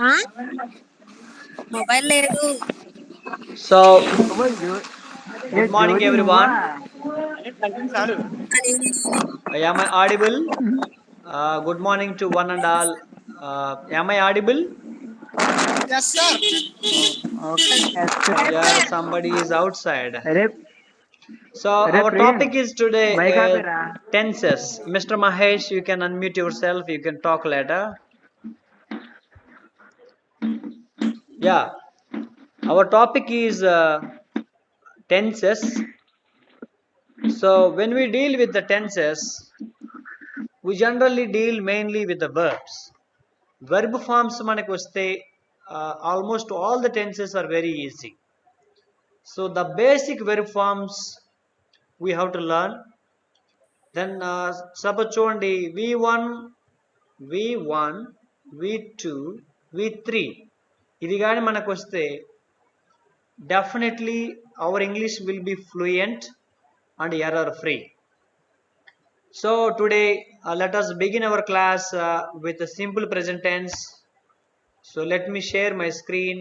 ఆ మొబైల్ లేదు. So, Good good morning, everyone. అది Am I audible? Good morning to one and all. Am I audible? Yes, sir. Yeah, somebody is outside. अरे So, अरे our Prem topic is today भाई कहाँ पे रहा? tenses. Mr. Mahesh, you can unmute yourself. You can talk later. Yeah, our topic is tenses. So, when we deal with the tenses, we generally deal mainly with the verbs. Verb forms మనకు వస్తే almost all the tenses are very easy. So the basic verb forms we have to learn. Then suppose చూడండి v1, v1, v2, v3 ఇది కానీ మనకు వస్తే definitely our English will be fluent and error free. So today let us begin our class with a simple present tense. So let me share my screen.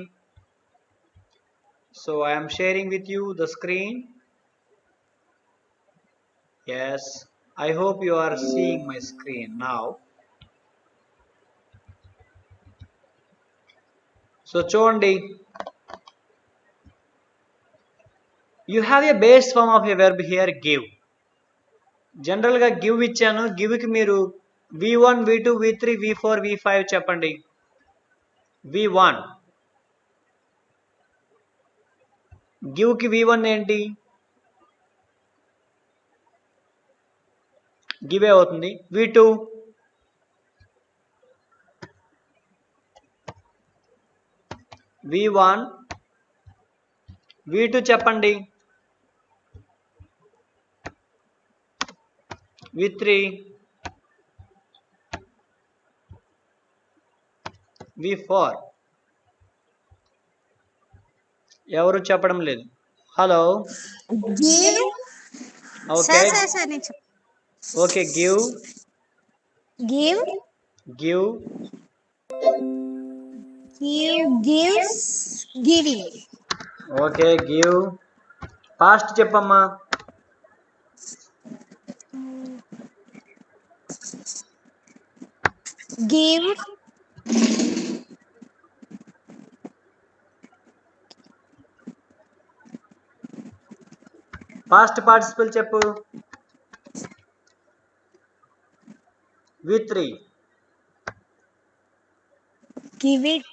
So I am sharing with you the screen. Yes, I hope you are seeing my screen now. So చూడండి, you have a base form of a verb here, give. జనరల్గా give ఇచ్చాను. గివ్కి మీరు v1, v2, v3, v4, v5 చెప్పండి. v1 గివ్కి v1 ఏంటి? గివే అవుతుంది. v2 v1 v2 చెప్పండి. v3 v4 ఎవరు చెప్పడం లేదు. హలో. గివ్. ఓకే సార్ నేను చెప్ okay give give give gives giving. Okay give. Past చెప్పమ్మా. గివ్ పాస్ట్ పార్టిసిపల్ చెప్పు. v3 గివ్ ఇట్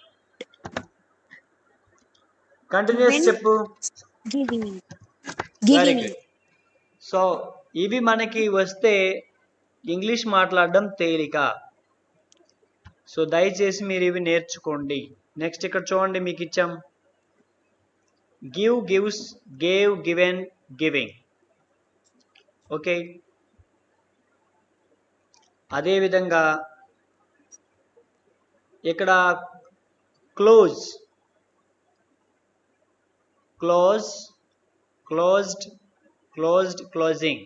కంటిన్యూస్ చెప్పు. Giving very giving. Good. So ఇవి మనకి వస్తే ఇంగ్లీష్ మాట్లాడడం తేలిక. సో దయచేసి మీరు ఇవి నేర్చుకోండి. నెక్స్ట్ ఇక్కడ చూడండి, మీకు ఇచ్చాం give, gives, gave, given, giving. Okay, అదేవిధంగా ఇక్కడ close, close, closed, closed, closing.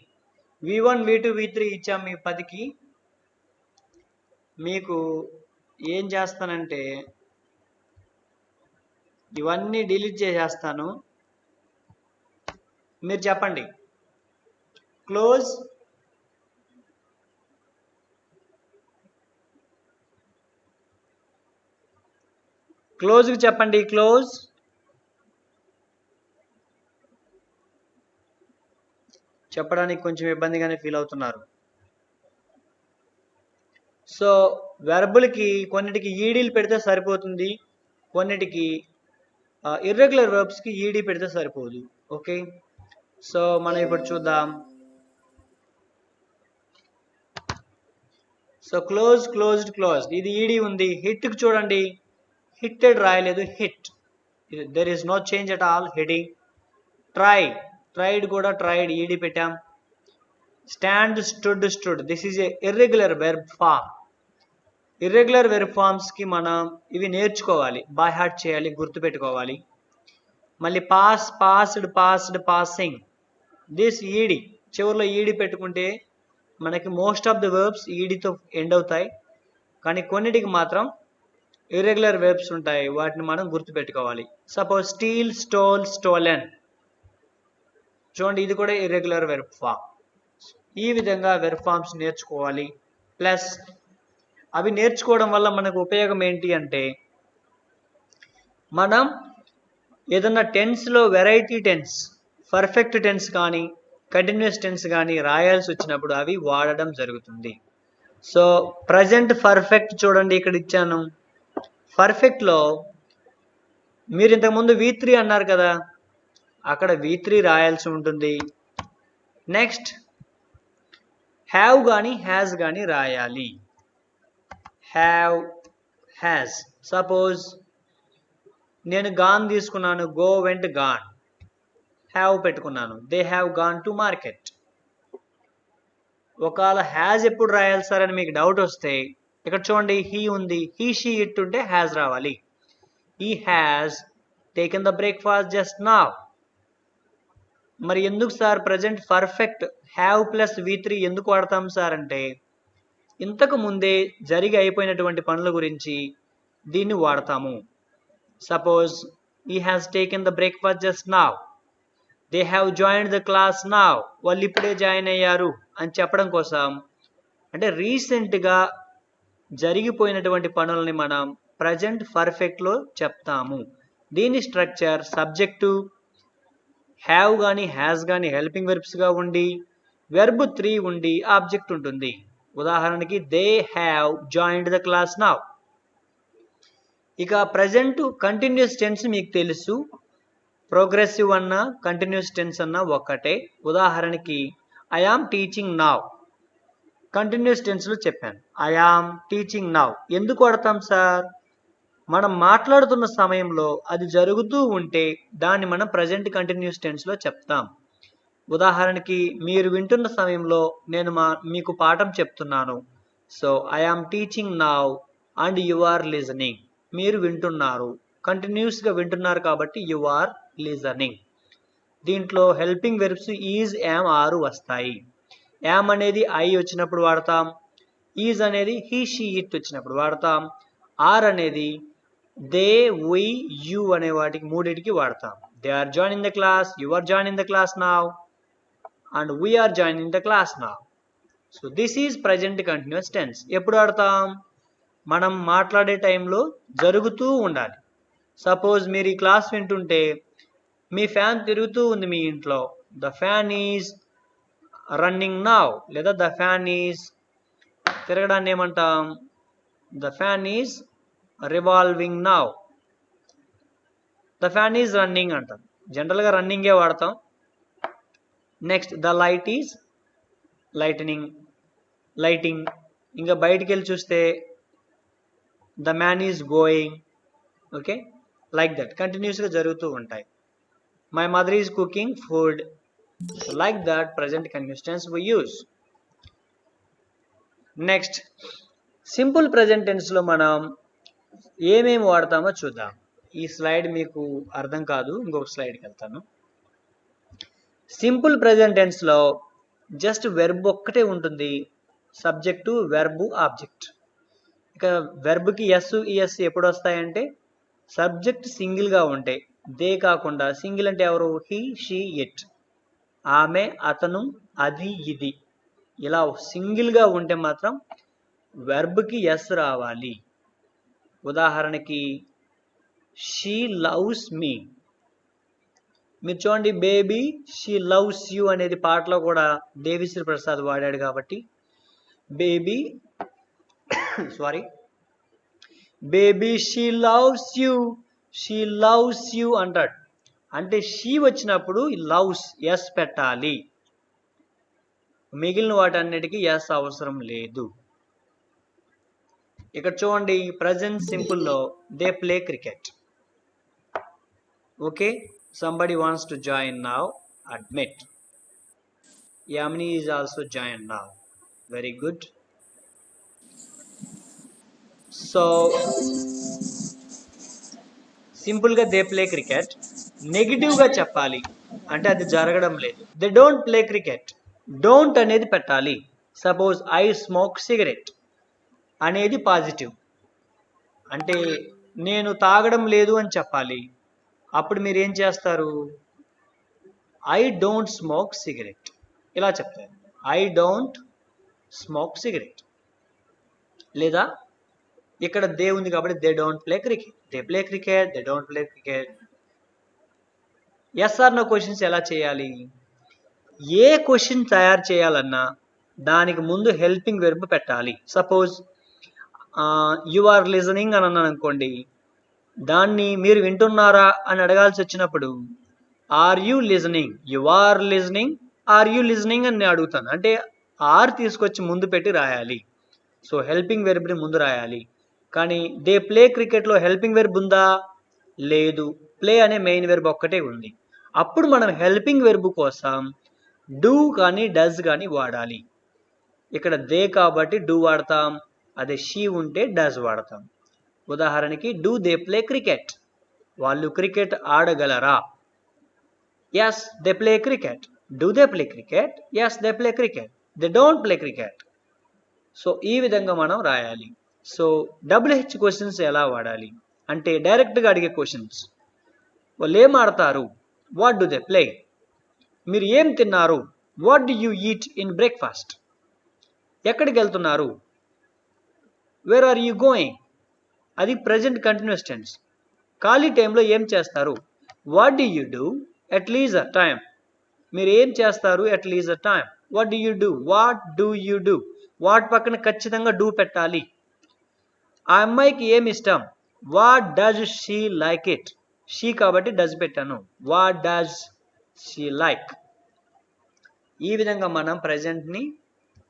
v1, v2, v3 ఇచ్చాం మీ 10కి. మీకు ఏం చేస్తానంటే ఇవన్నీ డిలీట్ చేసేస్తాను. మీరు చెప్పండి. క్లోజ్, క్లోజ్కి చెప్పండి. క్లోజ్, చెప్పడానికి కొంచెం ఇబ్బందిగానే ఫీల్ అవుతున్నారు. సో వెర్బులకి కొన్నిటికి ఈడీలు పెడితే సరిపోతుంది, కొన్నిటికి ఇర్రెగ్యులర్ వెర్బ్స్కి ఈడీ పెడితే సరిపోదు. ఓకే, సో మనం ఇప్పుడు చూద్దాం. సో క్లోజ్, క్లోజ్డ్, క్లోజ్డ్ ఇది ఈడీ ఉంది. హిట్కి చూడండి, హిట్టెడ్ రాయలేదు, hit. There is no change at all. Heading. Try, tried కూడా ట్రైడ్ ఈడీ పెట్టాం. Stand, stood, stood this is a irregular verb form. Irregular verb ఫామ్స్కి మనం ఇవి నేర్చుకోవాలి, బై హార్ట్ చేయాలి, గుర్తుపెట్టుకోవాలి. మళ్ళీ pass, passed, passed, passing this ED. చివరిలో ఈడి పెట్టుకుంటే మనకి మోస్ట్ ఆఫ్ ది వెర్బ్స్ ఈడితో ఎండ్ అవుతాయి, కానీ కొన్నిటికి మాత్రం ఇర్రెగ్యులర్ వెర్బ్స్ ఉంటాయి, వాటిని మనం గుర్తుపెట్టుకోవాలి. Suppose steel, stole, stolen. చూడండి, ఇది కూడా ఇర్రెగ్యులర్ వెర్బ్ ఫామ్. ఈ విధంగా వెర్బ్ ఫామ్స్ నేర్చుకోవాలి. ప్లస్ అవి నేర్చుకోవడం వల్ల మనకు ఉపయోగం ఏంటి అంటే, మనం ఏదన్నా టెన్స్లో వెరైటీ టెన్స్, పర్ఫెక్ట్ టెన్స్ కానీ కంటిన్యూస్ టెన్స్ కానీ రాయాల్సి వచ్చినప్పుడు అవి వాడడం జరుగుతుంది. సో ప్రజెంట్ పర్ఫెక్ట్ చూడండి, ఇక్కడ ఇచ్చాను. పర్ఫెక్ట్లో మీరు ఇంతకుముందు V3 అన్నారు కదా, అక్కడ V3 రాయాల్సి ఉంటుంది. నెక్స్ట్ హ్యావ్ కానీ హ్యాస్ కానీ రాయాలి. Have, has. సపోజ్ నేను గాన్ తీసుకున్నాను, గో, వెంట్, గాన్. హ్యావ్ పెట్టుకున్నాను, they have gone to market. ఒకవేళ హ్యాజ్ ఎప్పుడు రాయాలి సార్ అని మీకు డౌట్ వస్తే, ఇక్కడ చూడండి హీ ఉంది, హీ, షీ, ఇట్ ఉంటే హ్యాజ్ రావాలి. He has taken the breakfast just now. మరి ఎందుకు sir present perfect have plus V3 ఎందుకు వాడతాం సార్ అంటే, ఇంతకు ముందే జరిగి అయిపోయినటువంటి పనుల గురించి దీన్ని వాడతాము. Suppose he has taken the breakfast just now, they have joined the class now, వాళ్ళు ఇప్పుడే జాయిన్ అయ్యారు అని చెప్పడం కోసం, అంటే రీసెంట్గా జరిగిపోయినటువంటి పనులని మనం ప్రజెంట్ పర్ఫెక్ట్లో చెప్తాము. దీని స్ట్రక్చర్ సబ్జెక్టు, హ్యావ్ కానీ హ్యాస్ కానీ హెల్పింగ్ వెర్బ్స్గా ఉండి, వెర్బ్ 3 ఉండి ఆబ్జెక్ట్ ఉంటుంది. ఉదాహరణకి they have joined the class now. ఇక ప్రజెంట్ కంటిన్యూస్ టెన్స్ మీకు తెలుసు, ప్రోగ్రెసివ్ అన్నా కంటిన్యూస్ టెన్స్ అన్నా ఒక్కటే. ఉదాహరణకి I am teaching now, continuous టెన్స్లో చెప్పాను. ఐ ఆమ్ టీచింగ్ నౌ ఎందుకు వాడతాం సార్, మనం మాట్లాడుతున్న సమయంలో అది జరుగుతూ ఉంటే దాన్ని మనం ప్రజెంట్ కంటిన్యూస్ టెన్స్లో చెప్తాం. ఉదాహరణకి మీరు వింటున్న సమయంలో నేను మీకు పాఠం చెప్తున్నాను. So I am teaching now and you are listening. మీరు వింటున్నారు, కంటిన్యూస్గా వింటున్నారు కాబట్టి యు ఆర్ లిజనింగ్. దీంట్లో helping verbs is, am, are వస్తాయి. యామ్ అనేది ఐ వచ్చినప్పుడు వాడతాం, ఈజ్ అనేది హీ, షీ, ఇట్ వచ్చినప్పుడు వాడతాం, ఆర్ అనేది దే, వి, యు అనే వాటికి మూడింటికి వాడతాం. They are joining the class, you are joining the class now, and we are joining the class now. So this is present continuous tense. ఎప్పుడు వాడతాం, మనం మాట్లాడే టైంలో జరుగుతూ ఉండాలి. సపోజ్ మీరు ఈ క్లాస్ వింటుంటే మీ ఫ్యాన్ తిరుగుతూ ఉంది మీ ఇంట్లో, the fan is running now, లేదా ద ఫ్యాన్ ఈజ్, తిరగడాన్ని ఏమంటాం, the fan is revolving now. The fan is running అంటాం, జనరల్గా రన్నింగే వాడతాం. Next the light is lightning, lighting. ఇంకా బయటికి వెళ్ళి చూస్తే the man is going. Okay, like that కంటిన్యూస్గా జరుగుతూ ఉంటాయి. My mother is cooking food. Like that present continuous tense we use. Next simple present టెన్స్లో మనం ఏమేమి వాడతామో చూద్దాం. ఈ స్లైడ్ మీకు అర్థం కాదు, ఇంకొక స్లైడ్కి వెళ్తాను. సింపుల్ ప్రజెంట్ టెన్స్లో జస్ట్ వెర్బ్ ఒక్కటే ఉంటుంది, సబ్జెక్టు, వెర్బు, ఆబ్జెక్ట్. ఇక వెర్బ్కి ఎస్, ఈఎస్ ఎప్పుడు వస్తాయంటే సబ్జెక్ట్ సింగిల్గా ఉంటాయి. దే కాకుండా సింగిల్ అంటే ఎవరు, హీ, షీ, ఇట్, ఆమె, అతను, అది, ఇది. ఇలా సింగిల్గా ఉంటే మాత్రం వెర్బ్కి ఎస్ రావాలి. ఉదాహరణకి షీ లవ్స్ మీ. మీరు చూడండి, బేబీ షీ లవ్స్ యూ అనేది పాటలో కూడా దేవిశ్రీ ప్రసాద్ వాడాడు కాబట్టి baby baby she loves you అంటాడు. అంటే షీ వచ్చినప్పుడు లవ్స్ ఎస్ పెట్టాలి, మిగిలిన వాటన్నిటికీ ఎస్ అవసరం లేదు. ఇక్కడ చూడండి ప్రజెంట్ సింపుల్లో they play cricket. Okay, somebody wants to join now, admit. Yamini is also joined now, very good. So simple గా దే ప్లే క్రికెట్. నెగిటివ్ గా చెప్పాలి అంటే అది జరగడం లేదు, they don't play cricket. Don't అనేది పెట్టాలి. సపోజ్ ఐ స్మోక్ సిగరెట్ అనేది పాజిటివ్, అంటే నేను తాగడం లేదు అని చెప్పాలి. అప్పుడు మీరు ఏం చేస్తారు? ఐ డోంట్ స్మోక్ సిగరెట్ ఇలా చెప్తారు. I don't smoke cigarette. లేదా ఇక్కడ దే ఉంది కాబట్టి they don't play cricket, they play cricket, they don't play cricket. Yes or no questions ఎలా చేయాలి? ఏ క్వశ్చన్ తయారు చేయాలన్నా దానికి ముందు హెల్పింగ్ వెర్బ్ పెట్టాలి. సపోజ్ యు ఆర్ లిజనింగ్ అని అన్నాను అనుకోండి, దాన్ని మీరు వింటున్నారా అని అడగాల్సి వచ్చినప్పుడు are you listening, you are listening, are you listening అని నేను అడుగుతాను. అంటే ఆర్ తీసుకొచ్చి ముందు పెట్టి రాయాలి. సో హెల్పింగ్ వెర్బ్ని ముందు రాయాలి. కానీ దే ప్లే క్రికెట్లో హెల్పింగ్ వెర్బ్ ఉందా? లేదు. ప్లే అనే మెయిన్ వెర్బ్ ఒక్కటే ఉంది. అప్పుడు మనం హెల్పింగ్ వెర్బ్ కోసం డూ కానీ డస్ కానీ వాడాలి. ఇక్కడ దే కాబట్టి డూ వాడతాం, అదే షీ ఉంటే డస్ వాడతాం. ఉదాహరణకి డూ దే ప్లే క్రికెట్, వాళ్ళు క్రికెట్ ఆడగలరా? Yes they play cricket. Do they play cricket? Yes they play cricket. They don't play cricket. So ఈ విధంగా మనం రాయాలి. సో WH క్వశ్చన్స్ ఎలా వాడాలి అంటే డైరెక్ట్గా అడిగే క్వశ్చన్స్. వాళ్ళు ఏం ఆడతారు? What do they play. మీరు ఏం తిన్నారు? What do you eat in breakfast. ఎక్కడికి వెళ్తున్నారు? Where are you going. అది ప్రజెంట్ కంటిన్యూస్ టెన్స్. ఖాళీ టైంలో ఏం చేస్తారు? What do you do at leisure time. మీరు ఏం చేస్తారు at leisure time? What do you do, what do you do. What పక్కన ఖచ్చితంగా డూ పెట్టాలి. ఆ అమ్మాయికి ఏమి ఇష్టం? What does she like it. She కాబట్టి డస్ పెట్టాను. What does she like. ఈ విధంగా మనం ప్రజెంట్ని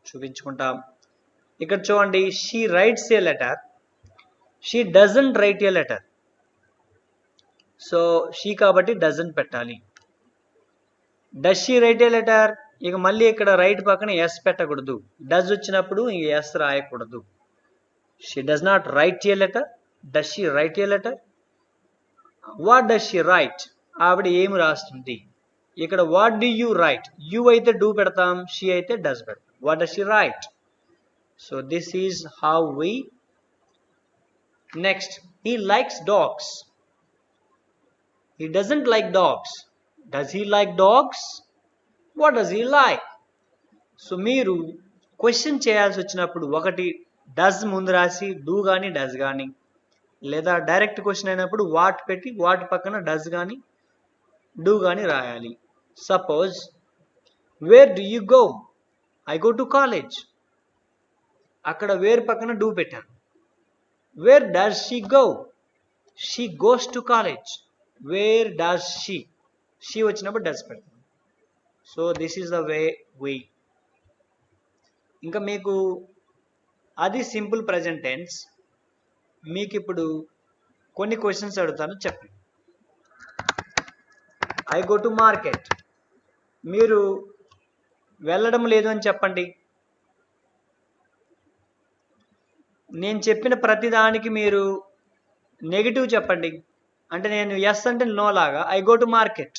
చూపించుకుంటాం. ఇక్కడ చూడండి, she rights A letter, she doesn't right a letter. So she కాబట్టి డజంట్ పెట్టాలి. Does she write a letter. ఇక మళ్ళీ ఇక్కడ రైట్ పక్కన ఎస్ పెట్టకూడదు. డస్ వచ్చినప్పుడు ఎస్ రాయకూడదు. She does not write a letter. Does she write a letter. What does she write. ఆవిడ ఏమి రాస్తుంది. ఇక్కడ what do you write. You అయితే డూ పెడతాం, షీ అయితే డస్ పెడతాం. What does she write. So this is how we. Next, he likes dogs. He doesn't like dogs. Does he like dogs? What does he like? So మీరు question చేయాల్సి వచ్చినప్పుడు ఒకటి does ముందు రాసి do కానీ does కానీ, లేదా డైరెక్ట్ క్వశ్చన్ అయినప్పుడు వాట్ పెట్టి వాట్ పక్కన డస్ కానీ డూ కానీ రాయాలి. Suppose where do you go. I go to college. అక్కడ వేర్ పక్కన డూ పెట్టాను. Wear does she go. She goes to college. Wear does she. She వచ్చినప్పుడు డస్ పెడతాం. So this is the way we. ఇంకా మీకు అది సింపుల్ ప్రజెంట్ టెన్స్. మీకు ఇప్పుడు కొన్ని క్వశ్చన్స్ అడుగుతాను, చెప్పండి. I go to market. మీరు వెళ్ళడం లేదు అని చెప్పండి. నేను చెప్పిన ప్రతి దానికి మీరు నెగిటివ్ చెప్పండి. అంటే నేను ఎస్ అంటే నో లాగా. ఐ గో టు మార్కెట్,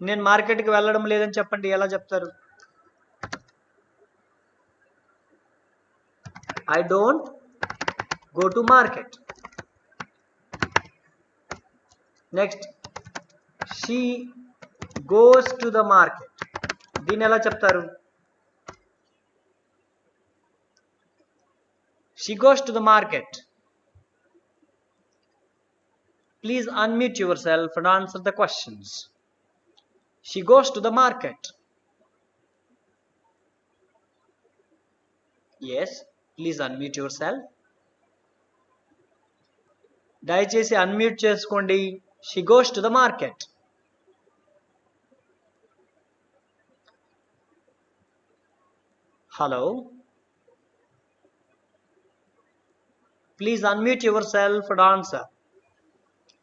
నేను మార్కెట్కి వెళ్ళడం లేదని చెప్పండి. ఎలా చెప్తారు? I don't go to market. Next, she goes to the market. దీన్ని ఎలా చెప్తారు? She goes to the market. Please unmute yourself and answer the questions. She goes to the market. Yes, please unmute yourself. దయచేసి unmute చేసుకోండి. She goes to the market. Hello. Please unmute yourself and answer.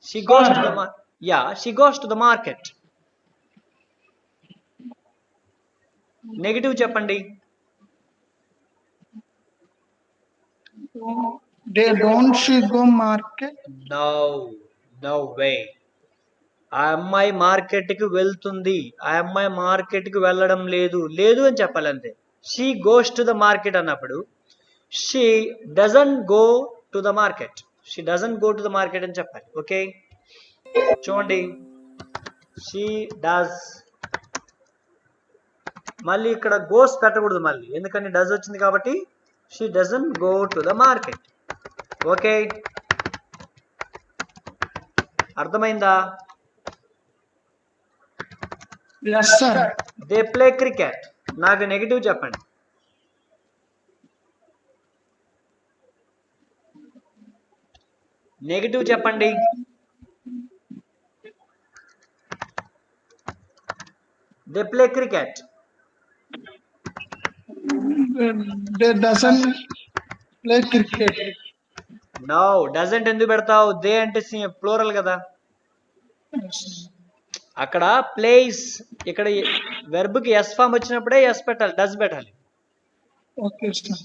She goes to the market. Yeah, she goes to the market. Negative చెప్పండి. Don't she go market? No way. ఆ అమ్మాయి మార్కెట్కి వెళ్తుంది, ఆ అమ్మాయి మార్కెట్కి వెళ్ళడం లేదు, లేదు అని చెప్పాలి అంతే. She goes to the market అన్నప్పుడు she doesn't go to the market. She doesn't go to the market అని చెప్పాలి. ఓకే, చూడండి, షీ డస్. మళ్ళీ ఇక్కడ గోస్ పెట్టకూడదు మళ్ళీ, ఎందుకని డస్ వచ్చింది కాబట్టి she doesn't go to the market. Okay, అర్థమైందా? Yes, sir. They play cricket. నాకు నెగిటివ్ చెప్పండి. నెగిటివ్ చెప్పండి. They play cricket. They doesn't play cricket. No, doesn't ఎందుకు పెడతావు? దే అంటే ప్లూరల్ కదా. Yes. అక్కడ ప్లేస్, ఇక్కడ వెర్బ్కి ఎస్ ఫామ్ వచ్చినప్పుడే ఎస్ పెట్టాలి, డస్ పెట్టాలి. Okay, sir.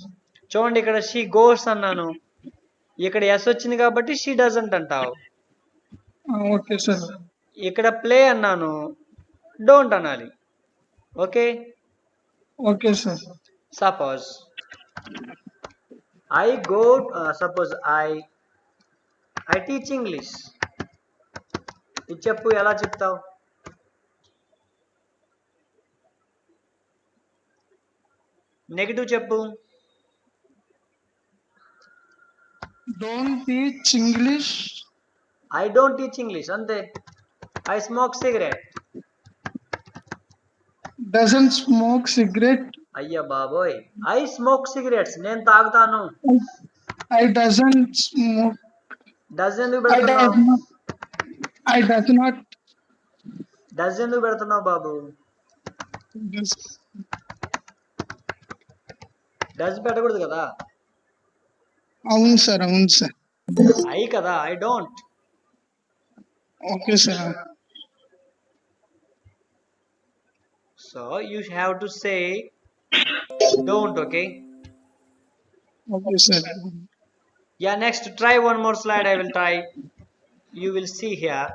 చూడండి, ఇక్కడ షీ గోస్ అన్నాను, ఇక్కడ ఎస్ వచ్చింది కాబట్టి షీ డజంట్ అంటావు. Okay, sir. ఇక్కడ ప్లే అన్నాను, డోంట్ అనాలి. Okay, Okay, sir. Suppose I go, suppose I teach English. ఇది చెప్పు, ఎలా చెప్తావు? నెగిటివ్ చెప్పు. Don't teach English. I don't teach English, అంతే. I smoke cigarette. Doesn't smoke cigarette. అయ్యా బాబోయ్, ఐ స్మోక్ సిగరెట్స్, నేను తాగుతాను. I doesn't smoke. డజ్ ఎందుకు I does పెడుతున్నావు? not. I does not. Does ఎందుకు పెడుతున్నావు బాబు? Does. డజ్ పెట్టకూడదు కదా. అవును సార్, అవును సార్. ఐ కదా, I don't. Okay sir. So you have to say don't. Okay. Okay sir. Yeah, next try one more slide. I will try. You will see here.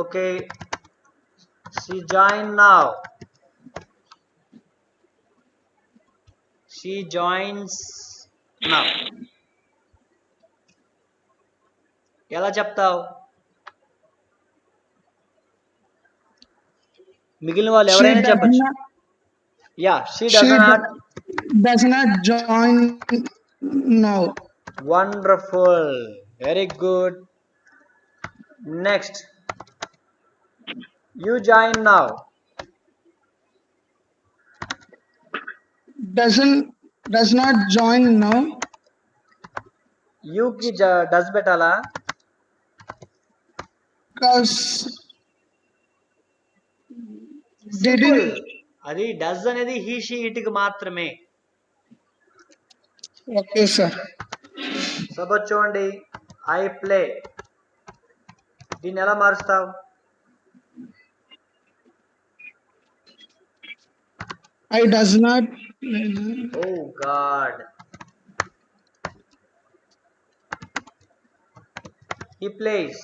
Okay. She joined now. She joins now. ఎలా చెప్తావు? మిగిలిన వాళ్ళు ఎవరైనా చెప్పచ్చు. Yeah, she does not. Does not join now. Wonderful. Very good. Next. You join now. Does not join now. You ki does betala. Because Simple. అది does అనేది he she ఇట్కి మాత్రమే. Okay sir. సపోజ్ చూడండి, I play, దీన్ని ఎలా మారుస్తావు? I does not. Oh god, he plays.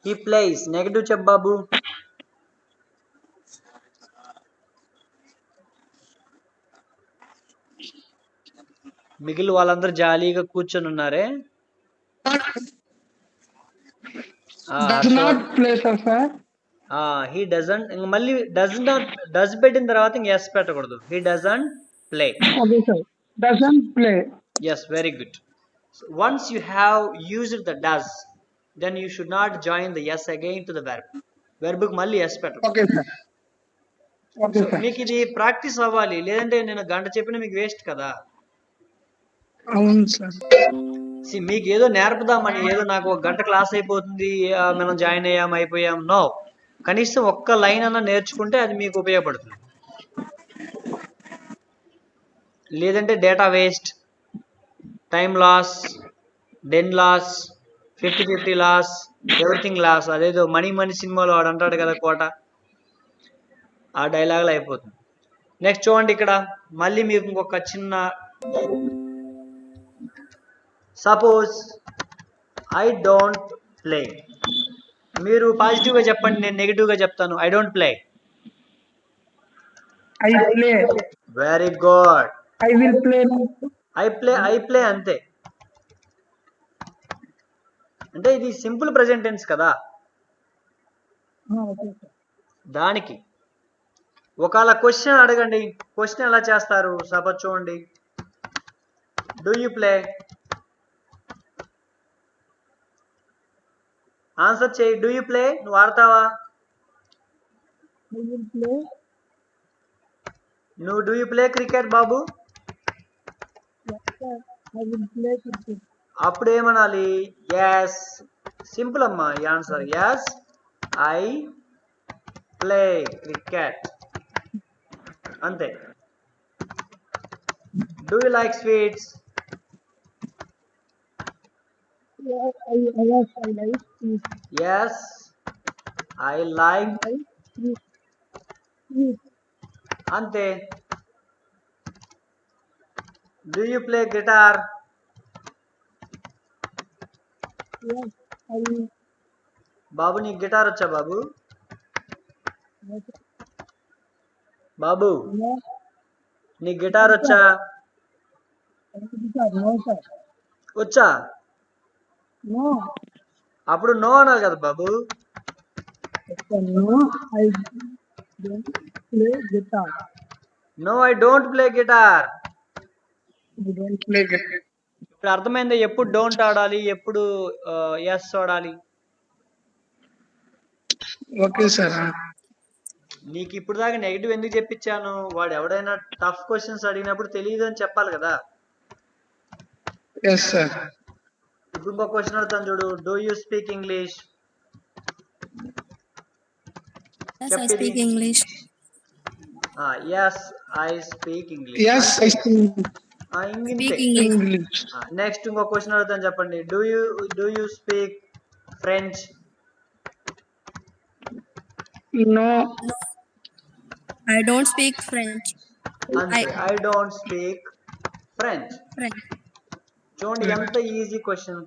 He plays negative చెప్పు బాబు. మిగిలిన వాళ్ళందరూ జాలీగా కూర్చొని ఉన్నారే. Does not play sir. He doesn't, ఇంక మళ్ళీ డస్ పెట్టిన తర్వాత ఇంక ఎస్ పెట్టకూడదు. He doesn't play. Okay sir. Doesn't play. Yes, very good. So once you have used the does, then you should not join the yes again to the verb. Verb కు మళ్ళీ yes పెట్టకూడదు. Okay sir. Okay sir. మీకు ఇది practice అవ్వాలి, లేదంటే నేను గంట చెప్పిన మీకు వేస్ట్ కదా. అవును సార్. మీకు ఏదో నేర్పుదామని, ఏదో నాకు ఒక గంట క్లాస్ అయిపోతుంది, మనం జాయిన్ అయ్యాం అయిపోయాం, నో. కనీసం ఒక్క లైన్ అన్నా నేర్చుకుంటే అది మీకు ఉపయోగపడుతుంది. లేదంటే data waste, time loss, then loss, 50-50 loss, everything loss. అదేదో మణి సినిమాలో వాడు అంటాడు కదా కోట, ఆ డైలాగులు అయిపోతుంది. నెక్స్ట్ చూడండి, ఇక్కడ మళ్ళీ మీకు ఇంకొక చిన్న, సపోజ్ ఐ డోంట్ ప్లే. మీరు పాజిటివ్గా చెప్పండి, నేను నెగిటివ్గా చెప్తాను. I don't play. I play. Very good. I will play now. I play అంతే. అంటే ఇది సింపుల్ ప్రెజెంట్ టెన్స్ కదా, Okay, sir. దానికి. ఒకవేళ క్వశ్చన్ అడగండి, క్వశ్చన్ ఎలా చేస్తారు? సపోజ్ చూడండి, డూ యూ ప్లే, ఆన్సర్ చేయి. డూ యూ ప్లే, నువ్వు ఆడతావా? I will play. నువ్వు do you play cricket Babu? Yes, sir. I will play cricket. అప్పుడు ఏమనాలి? ఎస్. సింపుల్ అమ్మా ఈ answer. Yes I play cricket అంతే. Do you like sweets? Yes, I like sweet. Yes I like I sweet. Sweet. అంతే. Do you play guitar? Yes, I బాబు నీకు guitar వచ్చా బాబు? yes, బాబు no, నీకు గిటార్ వచ్చా? no, sir. వచ్చా? No, అప్పుడు నో అనాలి కదా బాబు. sir, no, I don't play guitar. No I don't play guitar. I don't play guitar. ఇప్పుడు అర్థమైందా ఎప్పుడు డోంట్ ఆడాలి, ఎప్పుడు ఎస్ ఆడాలి? Okay, sir. నీకు ఇప్పుడు దాకా నెగిటివ్ ఎందుకు చెప్పించాను? వాడు ఎవడైనా టఫ్ క్వశ్చన్స్ అడిగినప్పుడు తెలియదు అని చెప్పాలి కదా. Yes, sir. ఇప్పుడు ఇంకో క్వశ్చన్ అడుగుతాను చూడు, do you speak English? Yes, I speak English. Yes I speak English. Yes, I speak Speak English. English. Next ఇంకో క్వశ్చన్ అడుగుతాను, చెప్పండి. Do you speak French? No, I don't speak French. అంతే. I don't speak French. French. చూడండి ఎంత easy question.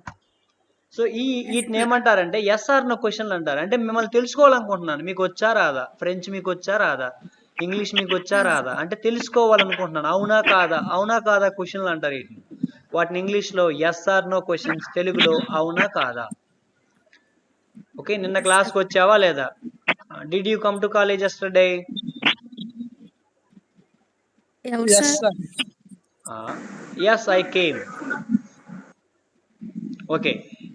So వీటిని ఏమంటారంటే SR no క్వశ్చన్లు అంటారు. అంటే మిమ్మల్ని తెలుసుకోవాలనుకుంటున్నాను, మీకు వచ్చా రాదా, ఫ్రెంచ్ మీకు వచ్చా రాదా, ఇంగ్లీష్ మీకు వచ్చా రాదా అంటే తెలుసుకోవాలనుకుంటున్నాను. అవునా కాదా, అవునా కాదా క్వశ్చన్లు అంటారు వీటిని. వాటిని ఇంగ్లీష్లో ఎస్ఆర్ నో క్వశ్చన్స్, తెలుగులో అవునా కాదా. ఓకే, నిన్న క్లాస్కి వచ్చావా లేదా? Did you come to college yesterday? Yes, yes, sir. sir. Yes I came. Okay,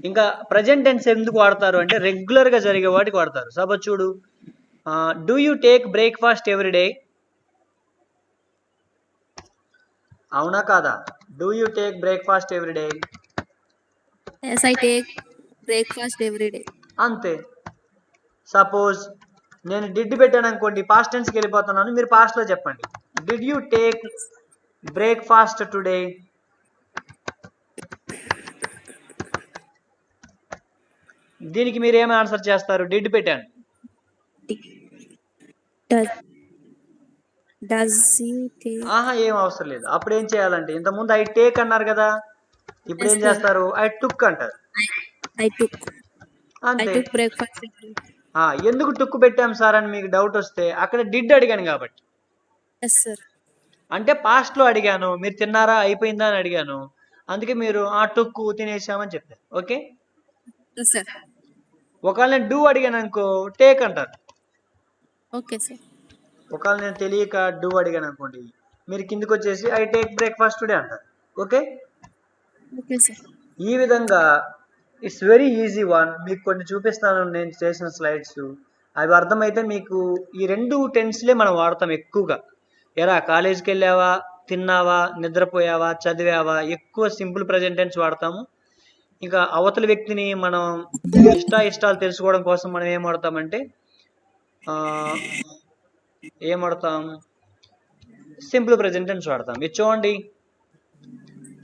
ఇంకా ప్రజెంట్ టెన్స్ ఎందుకు వాడతారు అంటే రెగ్యులర్గా జరిగే వాటికి వాడతారు. సపోజ్ చూడు, do you take breakfast every day? అవునా కాదా? Do you take breakfast every day? Yes, I take breakfast every day. అంతే. సపోజ్ నేను డిడ్ పెట్టాను అనుకోండి, పాస్ట్ టెన్స్కి వెళ్ళిపోతున్నాను, మీరు పాస్ట్లో చెప్పండి. Did you take breakfast today? దీనికి మీరు ఏమి ఆన్సర్ చేస్తారు? డిడ్ పెట్టాను. Does he take? ఏం అవసరం లేదు. అప్పుడు ఏం చేయాలంటే, ఇంతకుముందు ఐ టేక్ అన్నారు కదా, ఇప్పుడు ఏం Yes, sir. చేస్తారు? ఐ టుక్ అంటారు. I took అంతే. breakfast every day. ఎందుకు టుక్ పెట్టాం సార్ అని మీకు డౌట్ వస్తే, అక్కడ డిడ్ అడిగాను కాబట్టి. Yes, sir. అంటే పాస్ట్ లో అడిగాను, మీరు తిన్నారా అయిపోయిందా అని అడిగాను, అందుకే మీరు టుక్కు తినేసామని చెప్పారు. ఓకే. Yes, sir. ఒకవేళ నేను డూ అడిగాను అనుకో, టేక్ అంటారు. Okay, sir. ఒకవేళ నేను తెలియక డూ అడిగాను అనుకోండి, మీరు కిందికి వచ్చేసి ఐ టేక్ బ్రేక్ఫాస్ట్ టుడే అంటారు. ఓకే. Okay, sir. ఈ విధంగా ఇట్స్ వెరీ ఈజీ వన్. మీకు కొన్ని చూపిస్తాను నేను చేసిన స్లైడ్స్, అవి అర్థమైతే మీకు ఈ రెండు టెన్స్లే మనం వాడతాం ఎక్కువగా. ఎరా కాలేజీకి వెళ్ళావా, తిన్నావా, నిద్రపోయావా, చదివావా, ఎక్కువ సింపుల్ ప్రజెంట్ టెన్స్ వాడతాము. ఇంకా అవతల వ్యక్తిని మనం ఇష్టాలు తెలుసుకోవడం కోసం మనం ఏం వాడతామంటే ఏం వాడతాం? సింపుల్ ప్రజెంట్ టెన్స్ వాడతాం. ఇది చూడండి,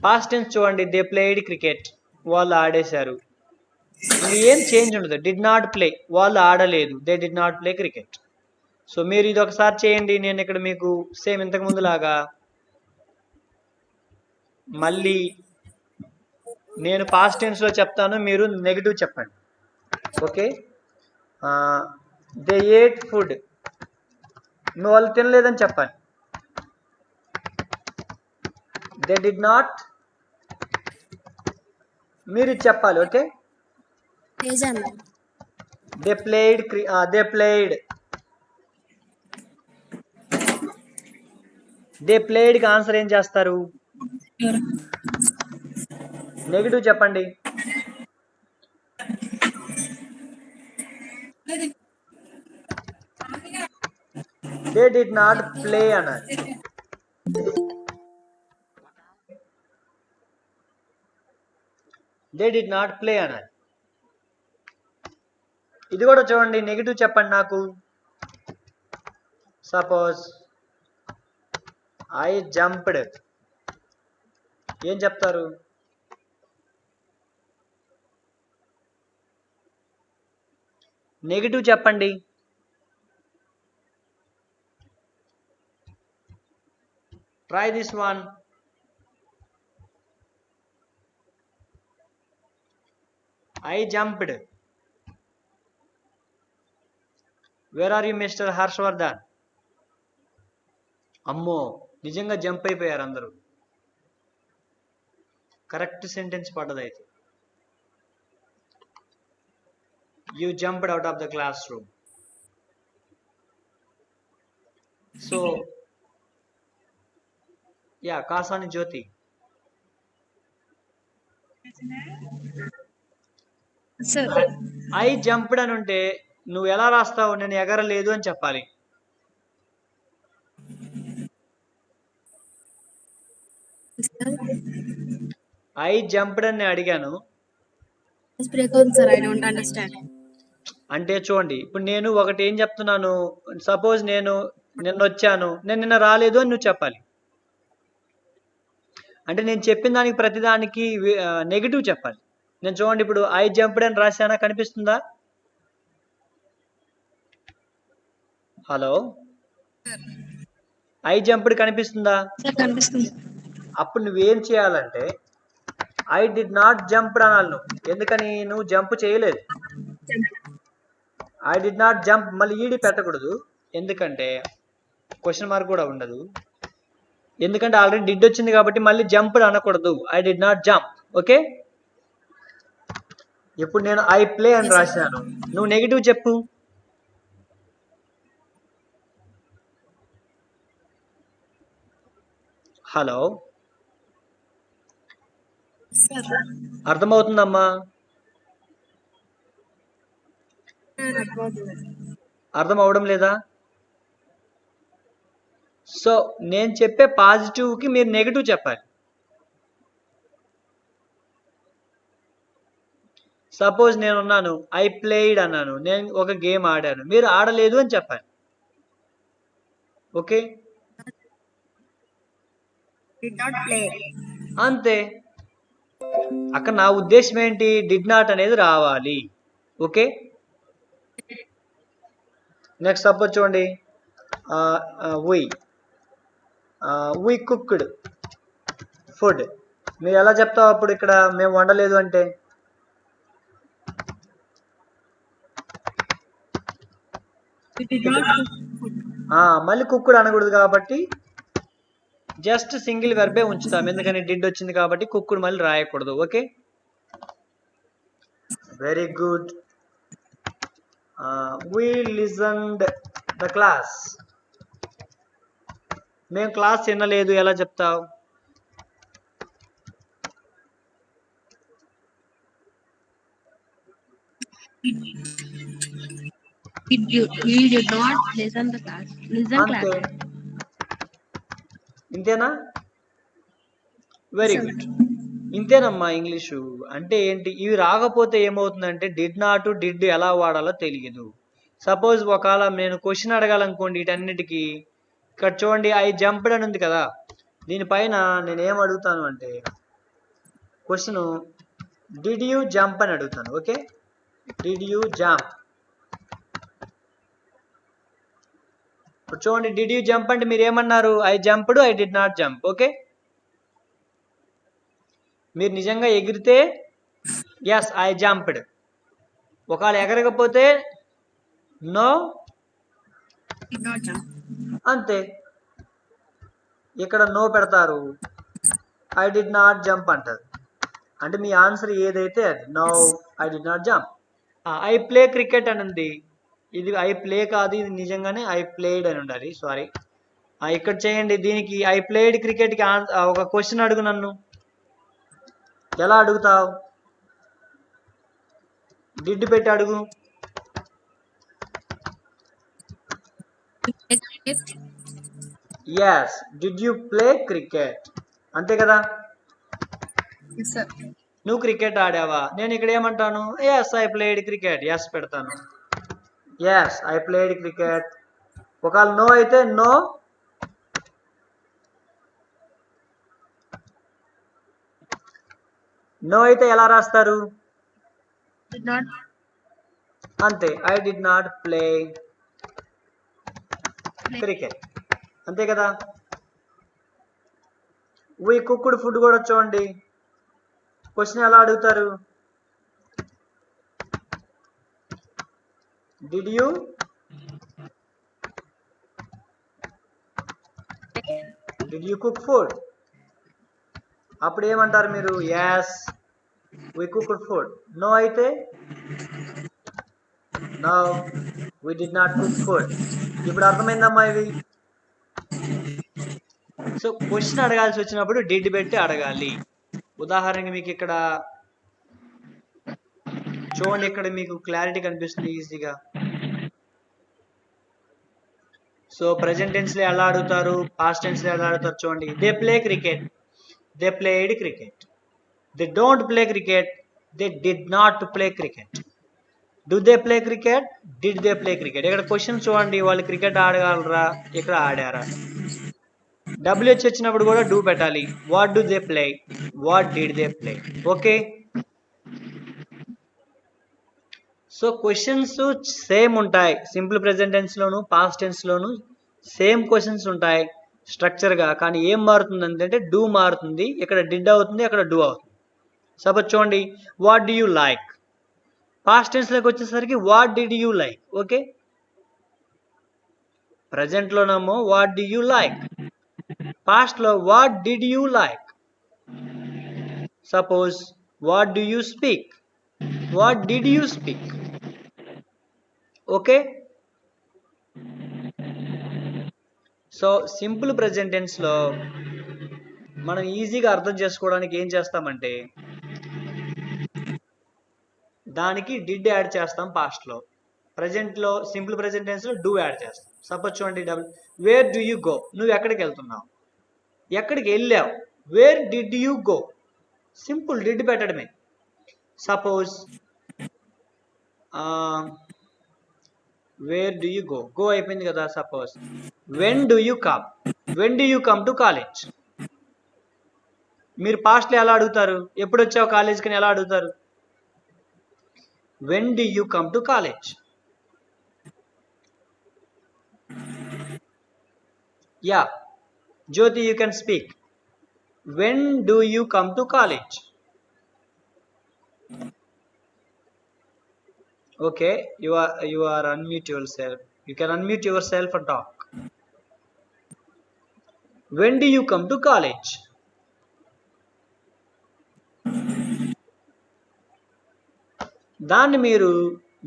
పాస్ట్ టెన్స్ చూడండి, దే ప్లేడ్ క్రికెట్, వాళ్ళు ఆడేశారు. ఇంక ఏం చేంజ్ ఉండదు. డిడ్ నాట్ ప్లే, వాళ్ళు ఆడలేదు, they did not play cricket. So మీరు ఇది ఒకసారి చేయండి. నేను ఇక్కడ మీకు సేమ్ ఇంతకు ముందు లాగా మళ్ళీ నేను పాస్ట్ టెన్స్లో చెప్తాను, మీరు నెగిటివ్ చెప్పండి. ఓకే. దే ఏట్ ఫుడ్, వాళ్ళు తినలేదని చెప్పండి. దే డిడ్ నాట్, మీరు చెప్పాలి. Okay, Teja ma'am. They played, they played, they ప్లేడ్కి ఆన్సర్ ఏం చేస్తారు? నెగిటివ్ చెప్పండి. దే డిడ్ నాట్ ప్లే అన్నారు. దే డిడ్ నాట్ ప్లే అన్నారు. ఇది కూడా చూడండి, నెగిటివ్ చెప్పండి నాకు. సపోజ్ ఐ జంప్డ్, ఏం చెప్తారు? నెగిటివ్ చెప్పండి. Try this one. I jumped. Where are you mister Harshavardhan? అమ్మో, నిజంగా జంప్ అయిపోయారు అందరూ. కరెక్ట్ సెంటెన్స్ పడ్డది అయితే. You jumped out of the class room. So yeah, Kasani Jyothi. Sir. I jumped అని ఉంటే నువ్వు ఎలా రాస్తావు? నేను ఎగరలేదు అని చెప్పాలి. ఐ జంప్డ్ అని నేను అడిగాను బ్రేక్ అవుతుంది సార్. I don't understand. అంటే చూడండి, ఇప్పుడు నేను ఒకటి ఏం చెప్తున్నాను, సపోజ్ నేను నిన్న వచ్చాను, నేను నిన్న రాలేదు అని నువ్వు చెప్పాలి. అంటే నేను చెప్పిన దానికి ప్రతిదానికి నెగిటివ్ చెప్పాలి. నేను చూడండి, ఇప్పుడు ఐ జంప్డ్ అని రాశానా, కనిపిస్తుందా? హలో, ఐ జంప్డ్ కనిపిస్తుందా? Sir, కనిపిస్తుంది. అప్పుడు నువ్వేం చేయాలంటే ఐ డిడ్ నాట్ జంప్డ్ అనాలి నువ్వు. ఎందుకని? నువ్వు జంప్ చేయలేదు. ఐ డిడ్ నాట్ జంప్, మళ్ళీ ఈడి పెట్టకూడదు. ఎందుకంటే క్వశ్చన్ మార్క్ కూడా ఉండదు. ఎందుకంటే ఆల్రెడీ డిడ్ వచ్చింది కాబట్టి మళ్ళీ జంప్డ్ అనకూడదు. I did not jump. Okay, ఇప్పుడు నేను ఐ ప్లే అని రాశాను, నువ్వు నెగిటివ్ చెప్పు. హలో, అర్థమవుతుందమ్మా? అర్థం అవడం లేదా? సో నేను చెప్పే పాజిటివ్కి మీరు నెగిటివ్ చెప్పాలి. సపోజ్ నేను ఉన్నాను, ఐ ప్లేయిడ్ అన్నాను, నేను ఒక గేమ్ ఆడాను, మీరు ఆడలేదు అని చెప్పాలి. ఓకే, అంతే. అక్కడ నా ఉద్దేశం ఏంటి? డిడ్ నాట్ అనేది రావాలి. ఓకే, నెక్స్ట్ సపోజ్ చూడండి, వీ కుక్డ్ ఫుడ్. మీరు ఎలా చెప్తావు అప్పుడు? ఇక్కడ మేము వండలేదు అంటే మళ్ళీ కుక్కుడు అనకూడదు కాబట్టి జస్ట్ సింగిల్ వెర్బే ఉంచుతాం. ఎందుకని? డిడ్ వచ్చింది కాబట్టి కుక్కుడు మళ్ళీ రాయకూడదు. Okay, very good. we listened the class. మేము క్లాస్ వినలేదు ఎలా చెప్తావు? We did not listen the class. Listen అంతే, class. ఇంతేనా? Very good. ఇంతేనమ్మా ఇంగ్లీషు అంటే ఏంటి? ఇవి రాకపోతే ఏమవుతుందంటే డిడ్ నాట్, డిడ్ ఎలా వాడాలో తెలియదు. సపోజ్ ఒకవేళ నేను క్వశ్చన్ అడగాలనుకోండి వీటన్నిటికీ, ఇక్కడ చూడండి ఐ జంప్డ్ అని ఉంది కదా, దీనిపైన నేను ఏం అడుగుతాను అంటే క్వశ్చన్ డిడ్ యూ జంప్ అని అడుగుతాను. Okay, did you jump. ఇప్పుడు చూడండి, డిడ్ యూ జంప్ అంటే మీరు ఏమన్నారు? I jumped, I did not jump. Okay, మీరు నిజంగా ఎగిరితే ఎస్ ఐ జంప్డ్, ఒకవేళ ఎగరకపోతే నో, అంతే. ఇక్కడ నో పెడతారు, ఐ డిడ్ నాట్ జంప్ అంటారు. అంటే మీ ఆన్సర్ ఏదైతే అది. No I did not jump. I play cricket అని ఉంది. ఇది ఐ ప్లే కాదు, ఇది నిజంగానే ఐ ప్లేడ్ అని ఉండాలి. సారీ. ఇక్కడ చేయండి. దీనికి ఐ ప్లేడ్ క్రికెట్కి ఒక క్వశ్చన్ అడుగు నన్ను. ఎలా అడుగుతావు? డిడ్ పెట్టి అడుగు. Yes, did you play cricket? అంతే కదా. Yes, sir. నువ్వు క్రికెట్ ఆడావా? నేను ఇక్కడ ఏమంటాను? Yes I played cricket. Yes పెడతాను. Yes I played cricket. ఒకవేళ నో అయితే నో. నో అయితే ఎలా రాస్తారు? Did not. అంతే. I did not play cricket. అంతే కదా. వీ కుక్డ్ ఫుడ్ కూడా చూడండి. క్వశ్చన్ ఎలా అడుగుతారు? Did you cook food? అప్పుడు ఏమంటారు మీరు? Yes we cooked food. No అయితే no we did not cook food. ఇప్పుడు అర్థమైందమ్మా ఇది? సో క్వశ్చన్ అడగాల్సి వచ్చినప్పుడు డిడ్ పెట్టి అడగాలి. ఉదాహరణకి మీకు ఇక్కడ చూడండి, ఇక్కడ మీకు క్లారిటీ కనిపిస్తుంది ఈజీగా. సో ప్రెజెంట్ టెన్స్ లో ఎలా అడుగుతారు, పాస్ట్ టెన్స్ లో ఎలా అడుగుతారు చూడండి. They play cricket, they played cricket. They don't play cricket, they did not play cricket. Do they play cricket, did they play cricket. ఇక్కడ క్వశ్చన్ చూడండి, వాళ్ళు క్రికెట్ ఆడగలరా, ఇక్కడ ఆడారా. డబ్ల్యూహెచ్ వచ్చినప్పుడు కూడా డూ పెట్టాలి. What do they play, what did they play. Okay. So questions same ఉంటాయి. Simple present tense లోను past tense లోను same questions ఉంటాయి స్ట్రక్చర్ గా. కానీ ఏం మారుతుంది అంటే డూ మారుతుంది. ఇక్కడ డిడ్ అవుతుంది, అక్కడ డూ అవుతుంది. సపోజ్ చూడండి, what do you like. Past tense లోకి వచ్చేసరికి what did you like. Okay. Present లోనేమో what do you like, past లో what did you like. Suppose what do you speak, what did you speak. Okay. So simple present tense లో మనం ఈజీగా అర్థం చేసుకోవడానికి ఏం చేస్తామంటే దానికి డిడ్ యాడ్ చేస్తాం. పాస్ట్ లో, ప్రెజెంట్ లో సింపుల్ ప్రెజెంట్ టెన్స్ లో డూ యాడ్ చేస్తాం. సపోజ్ చూడండి, వేర్ డు యూ గో. నువ్వు ఎక్కడికి వెళ్తున్నావు, ఎక్కడికి వెళ్ళావు. Where did you go. Simple did పెట్టడమే. Suppose where do you go, go అయిపోయింది కదా. Suppose when do you come, when do you come to college. మీరు పాస్ట్లో ఎలా అడుగుతారు, ఎప్పుడు వచ్చావు కాలేజ్కి అని ఎలా అడుగుతారు? When do you come to college. Yeah Jyothi, you can speak. When do you come to college. Okay, you are unmute yourself. You can unmute yourself and talk. When do you come to college? దాన్ని మీరు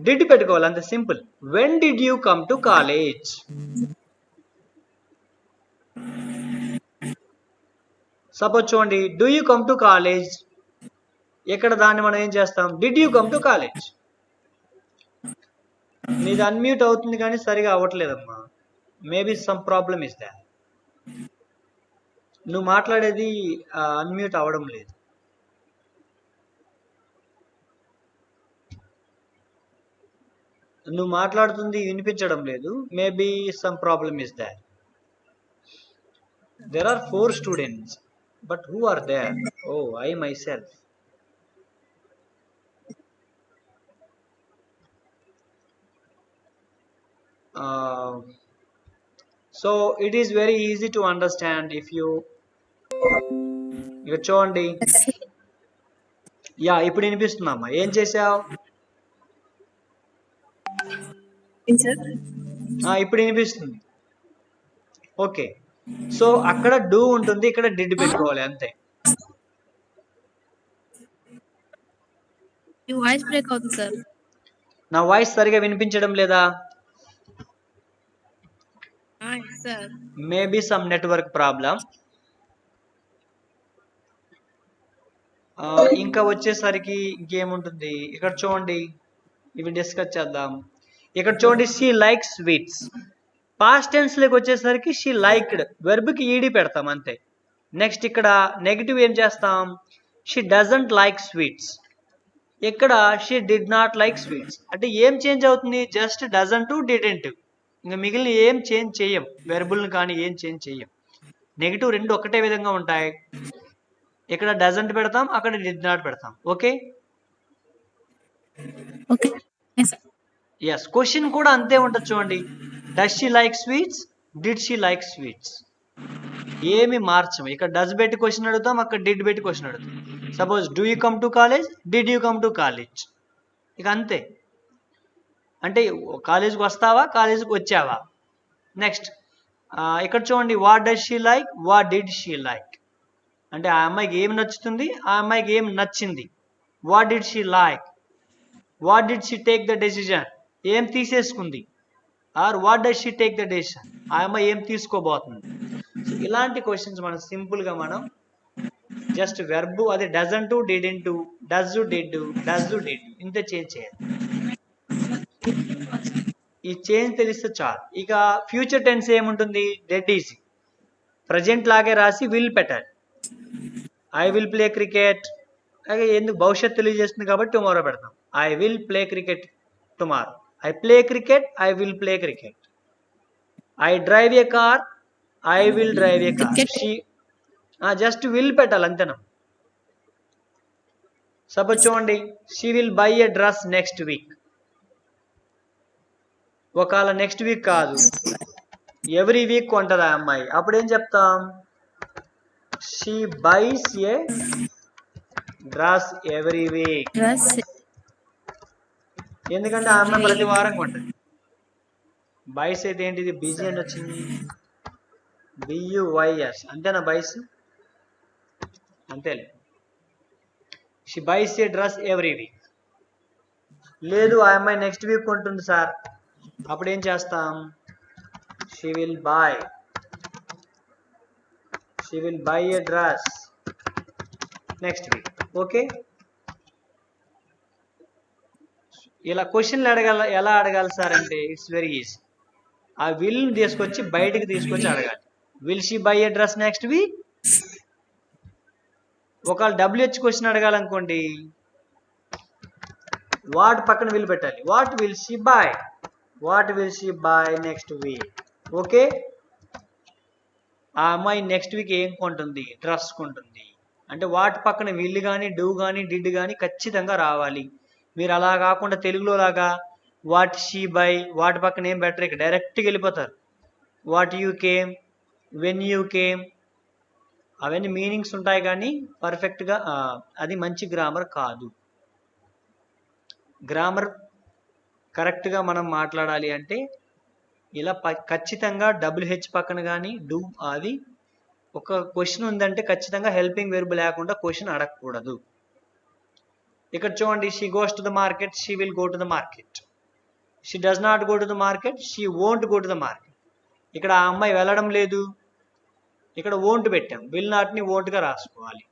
did పెట్టుకోవాలి, అంత simple. When did you come to college. Suppose చూడండి, do you come to college. ఇక్కడ దాన్ని మనం ఏం చేస్తాం, did you come to college. నీది అన్మ్యూట్ అవుతుంది కానీ సరిగా అవ్వట్లేదమ్మా. Maybe some problem is that. నువ్వు మాట్లాడేది అన్మ్యూట్ అవ్వడం లేదు. నువ్వు మాట్లాడుతుంది వినిపించడం లేదు. Maybe some problem is that. There are 4 students, but who are there? Oh, I myself. So it is very easy to understand if you చూడండి. యా ఇప్పుడు వినిపిస్తుందమ్మా. ఏం చేసావు? ఇప్పుడు వినిపిస్తుంది. ఓకే. సో అక్కడ డూ ఉంటుంది, ఇక్కడ డిడ్ పెట్టుకోవాలి అంతే. మీ వాయిస్ బ్రేక్ అవుతుంది సార్. నా వాయిస్ సరిగా వినిపించడం లేదా? Sir maybe some network problem. ఇంకా వచ్చేసరికి ఇంకేముంటుంది ఇక్కడ చూడండి, ఇవి డిస్కస్ చేద్దాం. ఇక్కడ చూడండి, she like sweets. Past tense లోకి వచ్చేసరికి షీ లైక్డ్, వెర్బ్కి ఈడి పెడతాం అంతే. నెక్స్ట్ ఇక్కడ నెగిటివ్ ఏం చేస్తాం, షీ డజంట్ లైక్ స్వీట్స్. ఇక్కడ she did not like sweets. అంటే ఏం చేంజ్ అవుతుంది, జస్ట్ డజంట్ డిడెంట్, ఇంకా మిగిలిన ఏం చేంజ్ చేయం, వెర్బుల్ని కానీ ఏం చేంజ్ చేయం. నెగిటివ్ రెండు ఒకటే విధంగా ఉంటాయి. ఇక్కడ డజంట్ పెడతాం, అక్కడ డిడ్ నాట్ పెడతాం. Okay, okay sir. Yes. Question కూడా అంతే ఉంటుంది చూడండి, does she like sweets, did she like sweets. ఏమి మార్చము. ఇక్కడ డస్ పెట్టి క్వశ్చన్ అడుగుతాం, అక్కడ డిడ్ పెట్టి క్వశ్చన్ అడుగుతాం. Suppose do you come to college, did you come to college, ఇక అంతే. అంటే కాలేజ్కి వస్తావా, కాలేజ్కి వచ్చావా. నెక్స్ట్ ఇక్కడ చూడండి, what does she like, what did she like. అంటే ఆ అమ్మాయికి ఏమి నచ్చుతుంది, ఆ అమ్మాయికి ఏమి నచ్చింది. What did she like, what did she take the decision, ఏం తీసేసుకుంది. Or what does she take the decision, ఆ అమ్మాయి ఏం తీసుకోబోతుంది. సో ఇలాంటి క్వశ్చన్స్ మనం సింపుల్గా మనం జస్ట్ వెర్బ్, అది డజంటు, డిడెంటు, డజ్, డిడ్, డజ్, డిడ్, ఇంత చేంజ్ చేయాలి. ఈ చేంజ్ తెలిస్తే చాలు. ఇక ఫ్యూచర్ టెన్స్ ఏముంటుంది, డెడ్ ఈజీ. ప్రజెంట్ లాగే రాసి విల్ పెట్టాలి. ఐ విల్ ప్లే క్రికెట్, అలాగే ఎందుకు భవిష్యత్తు తెలియజేస్తుంది కాబట్టి టుమారో పెడతాం. I will play cricket tomorrow. I play cricket, I will play cricket. I drive a car, I will drive a car. She just will పెట్టాలి అంతేనా. సపోజ్ చూడండి, she will buy a dress next week. ఒకవేళ next week కాదు, every week కొంటది ఆ అమ్మాయి, అప్పుడు ఏం చెప్తాం, she buys a dress every week. Dress ఎందుకంటే ఆ అమ్మాయి ప్రతి వారం కొంటది. బైస్ అయితే ఏంటిది, బిజీ అని వచ్చింది, బియువైఎస్, అంతేనా బైస్, అంతేలే. She buys a dress every week. లేదు ఆ అమ్మాయి నెక్స్ట్ వీక్ కొంటుంది సార్, అప్పుడు ఏం చేస్తాం, she will buy a dress next week. Okay, ఇలా క్వశ్చన్లు ఎలా అడగాలి సార్ అంటే, ఇట్స్ వెరీ ఈజీ. ఆ విల్ తీసుకొచ్చి బయటికి తీసుకొచ్చి అడగాలి. Will she by a dress next week. ఒకవేళ డబ్ల్యూహెచ్ క్వశ్చన్ అడగాలనుకోండి, వాట్ పక్కన విల్ పెట్టాలి. What will she by, what will she by next week. Okay, ఆ అమ్మాయి నెక్స్ట్ వీక్ ఏం కొంటుంది, డ్రెస్ కొంటుంది. అంటే వాటి పక్కన విల్ కానీ, డూ కానీ, డిడ్ కానీ ఖచ్చితంగా రావాలి. మీరు అలా కాకుండా తెలుగులో లాగా వాట్ షీ బై, వాటి పక్కన ఏం బెటర్, ఇక డైరెక్ట్గా వెళ్ళిపోతారు. What you came, when you came, అవన్నీ మీనింగ్స్ ఉంటాయి కానీ పర్ఫెక్ట్గా అది మంచి గ్రామర్ కాదు. గ్రామర్ కరెక్ట్గా మనం మాట్లాడాలి అంటే ఇలా ఖచ్చితంగా డబ్ల్యూహెచ్ పక్కన కానీ డూ, అది ఒక క్వశ్చన్ ఉందంటే ఖచ్చితంగా హెల్పింగ్ వెర్బ్ లేకుండా క్వశ్చన్ అడగకూడదు. ఇక్కడ చూడండి, she goes to the market, she will go to the market. She does not go to the market, she won't go to the market. ఇక్కడ ఆ అమ్మాయి వెళ్ళడం లేదు, ఇక్కడ వోంట్ పెట్టాం, విల్ నాట్ని వోంట్గా రాసుకోవాలి.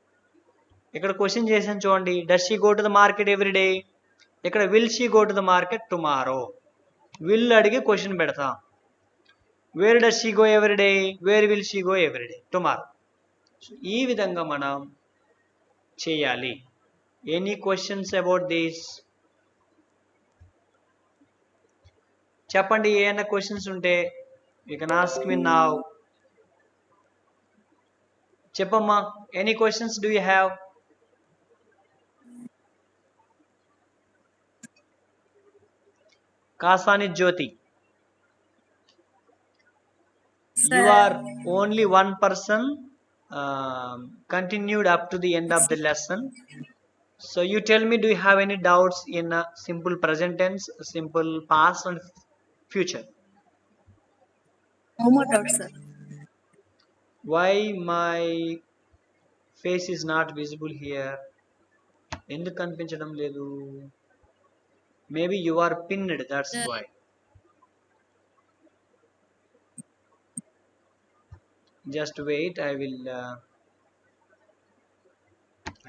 ఇక్కడ క్వశ్చన్ చేసాను చూడండి, does she go to the market every day, ఇక్కడ will she go to the market tomorrow. Will అడిగి క్వశ్చన్ పెడతాం. Where does she go every day, where will she go every day, tomorrow. So ఈ విధంగా మనం చేయాలి. Any questions about this? చెప్పండి, ఏమైనా questions ఉంటే you can ask me now. చెప్పమ్మా, any questions do you have? Kasani Jyoti, you are only one person continued up to the end of the lesson. So you tell me, do you have any doubts in simple present tense, simple past and future? No more doubts, sir. Why my face is not visible here? ఎందుకు కనిపించడం లేదు? Maybe you are pinned, that's Sir. Why. Just wait, I will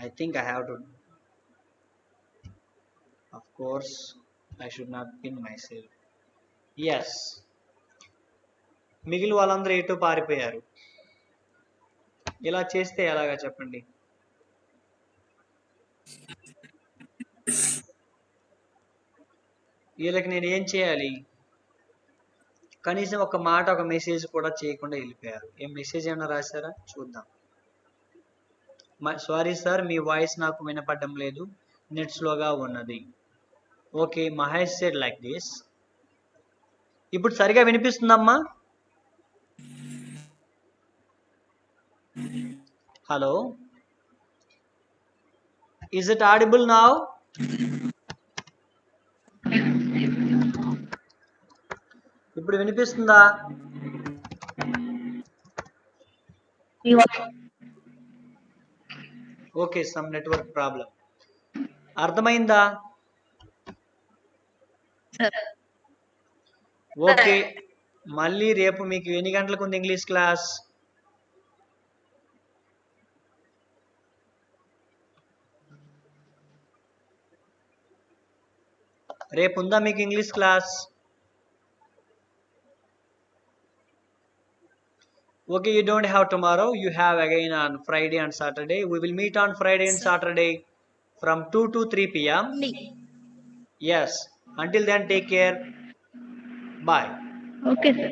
I think I have to, of course I should not pin myself. Yes, మిగిలిన వాళ్ళందరూ ఎటు పారిపోయారు. ఇలా చేస్తే ఎలాగా చెప్పండి? వీళ్ళకి నేను ఏం చేయాలి? కనీసం ఒక మాట, ఒక మెసేజ్ కూడా చేయకుండా వెళ్ళిపోయారు. ఏం మెసేజ్ ఏమైనా రాశారా? చూద్దాం. సారీ సార్, మీ వాయిస్ నాకు వినపడడం లేదు, నెట్ స్లోగా ఉన్నది. Okay, Mahesh said like this. ఇప్పుడు సరిగా వినిపిస్తుందమ్మా? Hello, is it audible now? ఇప్పుడు వినిపిస్తుందా? Okay, some network problem. అర్థమైందా? Sir. ఓకే, మళ్ళీ రేపు మీకు ఎన్ని గంటలకు ఉంది ఇంగ్లీష్ క్లాస్? రేపు ఉందా మీకు English class? Okay, you don't have tomorrow, you have again on Friday and Saturday. We will meet on Friday and Saturday from 2 to 3 p.m. Yes, until then take care. Bye. Okay, sir.